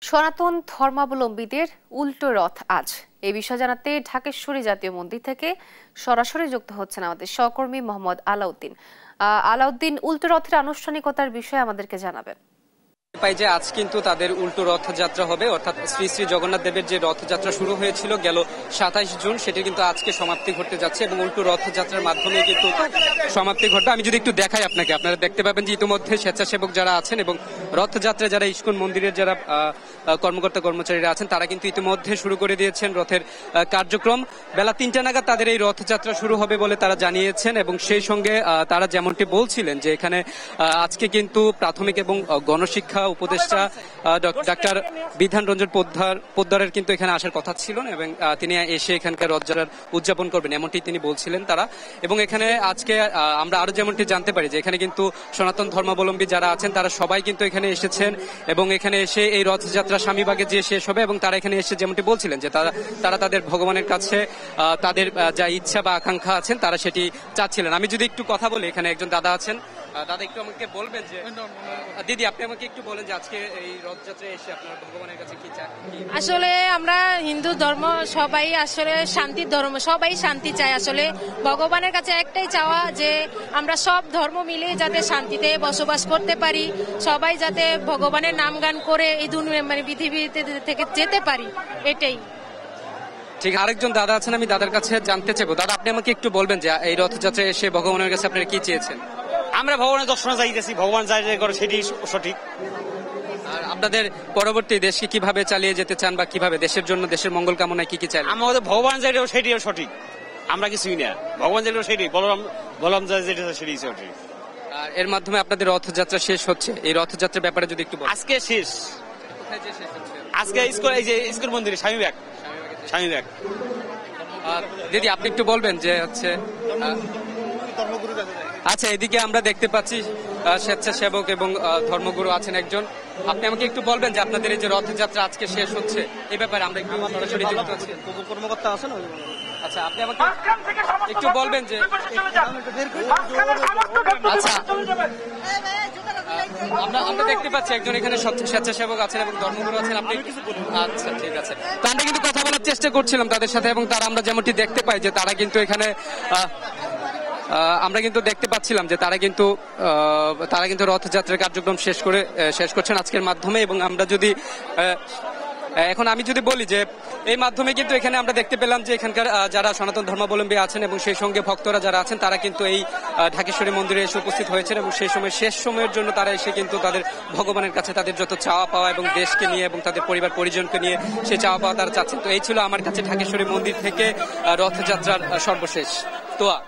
সনাতন ধর্মাবলম্বীদের উল্টো রথ আজ এই বিষয়ে জানাতে ঢাকেশ্বরী জাতীয় মন্দির থেকে সরাসরি যুক্ত হচ্ছেন আমাদের সহকর্মী মোহাম্মদ আলাউদ্দিন উল্টো রথের আনুষ্ঠানিকতার বিষয়ে আমাদেরকে জানাবেন। পাই যে আজ কিন্তু তাদের উল্টো রথযাত্রা হবে, অর্থাৎ শ্রী শ্রী জগন্নাথ দেবের যে রথযাত্রা শুরু হয়েছিল গেল 27 জুন, সেটি কিন্তু আজকে সমাপ্তি ঘটতে যাচ্ছে এবং উল্টো রথযাত্রার মাধ্যমে কিন্তু সমাপ্তি ঘটবে। আমি যদি একটু দেখাই আপনাকে, আপনারা দেখতে পাবেন যে ইতিমধ্যে স্বেচ্ছাসেবক যারা আছেন এবং রথযাত্রা যারা ইস্কন মন্দিরের যারা কর্মকর্তা কর্মচারীরা আছেন তারা কিন্তু ইতিমধ্যে শুরু করে দিয়েছেন রথের কার্যক্রম। বেলা 3টা নাগাদ তাদের এই রথযাত্রা শুরু হবে বলে তারা জানিয়েছেন এবং সেই সঙ্গে তারা যেমনটি বলছিলেন যে এখানে আজকে কিন্তু প্রাথমিক এবং গণশিক্ষা উপদেষ্টা ডাক্তার বিধান রঞ্জন পোদ্দারের কিন্তু এখানে আসার কথা ছিল না এবং তিনি এসে এখানকার রথযাত্রার উদযাপন করবেন এমনটি তিনি বলছিলেন তারা। এবং এখানে আজকে আমরা আরো যেমনটি জানতে পারি যে এখানে কিন্তু সনাতন ধর্মাবলম্বী যারা আছেন তারা সবাই কিন্তু এখানে এসেছেন এবং এখানে এসে এই রথযাত্রা স্বামীবাগে যে শেষ হবে এবং তারা এখানে এসে যেমনটি বলছিলেন যে তারা তাদের ভগবানের কাছে তাদের যা ইচ্ছা বা আকাঙ্ক্ষা আছেন তারা সেটি চাচ্ছিলেন। আমি যদি একটু কথা বলি, এখানে একজন দাদা আছেন, দাদা একটু আমাকে বলবেন যে দিদি আপনি আমাকে একটু বলেন যে আজকে এই রথযাত্রায় এসে আপনার ভগবানের কাছে কি চান? আসলে আমরা হিন্দু ধর্ম সবাই আসলে শান্তির ধর্ম, সবাই শান্তি চায়। আসলে ভগবানের কাছে একটাই চাওয়া যে আমরা সব ধর্ম মিলে যাতে শান্তিতে বসবাস করতে পারি, সবাই যাতে ভগবানের নাম গান করে এই দুনিয়া মানে পৃথিবীতে থেকে যেতে পারি, এটাই। ঠিক, আরেকজন দাদা আছেন, আমি দাদার কাছে জানতে চাইবো। দাদা আপনি আমাকে একটু বলবেন যে এই রথযাত্রায় এসে ভগবানের কাছে আপনারা কি চেয়েছেন? আমরা ভগবানের দর্শনে যাইতেছি, ভগবান যাই করে সেটি সঠিক। আর আপনাদের পরবর্তী দেশকে কিভাবে চালিয়ে যেতে চান বা কিভাবে দেশের জন্য দেশের মঙ্গল কামনায় কি চান? আমাদের ভগবান যাই সেটি সঠিক, আমরা কিছুই না। ভগবান যাই সেটি বলরাম যাই যেটা সেটি সঠিক। আর এর মাধ্যমে আপনাদের রথযাত্রা শেষ হচ্ছে, এই রথযাত্রার ব্যাপারে যদি একটু বলেন। আজকে শেষ, আজকে স্কুল মন্দিরে স্বামীবাগ। দিদি আপনি একটু বলবেন যে হচ্ছে আচ্ছা, এদিকে আমরা দেখতে পাচ্ছি স্বেচ্ছাসেবক এবং ধর্মগুরু আছেন একজন। আপনি আমাকে একটু বলবেন যে আপনাদের এই যে রথযাত্রা আজকে শেষ হচ্ছে এই ব্যাপারে আমরা একটু সরাসরি যুক্ত আছি। কর্মকর্তা আছেন। আচ্ছা, আপনি আমাকে একটু বলবেন যে আচ্ছা আমরা দেখতে পাচ্ছি একজন এখানে স্বেচ্ছাসেবক আছেন এবং ধর্মগুরু আছেন। আপনি আচ্ছা ঠিক আছে, তো আমরা কিন্তু কথা বলার চেষ্টা করছিলাম তাদের সাথে এবং তারা আমরা যেমনটি দেখতে পাই যে তারা কিন্তু এখানে আমরা কিন্তু দেখতে পাচ্ছিলাম যে তারা কিন্তু রথযাত্রার কার্যক্রম শেষ করছেন আজকের মাধ্যমে। এবং আমরা যদি এখন আমি যদি বলি যে এই মাধ্যমে কিন্তু এখানে আমরা দেখতে পেলাম যে এখানকার যারা সনাতন ধর্মাবলম্বী আছেন এবং সেই সঙ্গে ভক্তরা যারা আছেন তারা কিন্তু এই ঢাকেশ্বরী মন্দিরে এসে উপস্থিত হয়েছেন এবং সেই সময় শেষ সময়ের জন্য তারা এসে কিন্তু তাদের ভগবানের কাছে তাদের যত চাওয়া পাওয়া এবং দেশকে নিয়ে এবং তাদের পরিবার পরিজনকে নিয়ে সেই চাওয়া পাওয়া তারা চাচ্ছেন। তো এই ছিল আমার কাছে ঢাকেশ্বরী মন্দির থেকে রথযাত্রার সর্বশেষ তোয়া।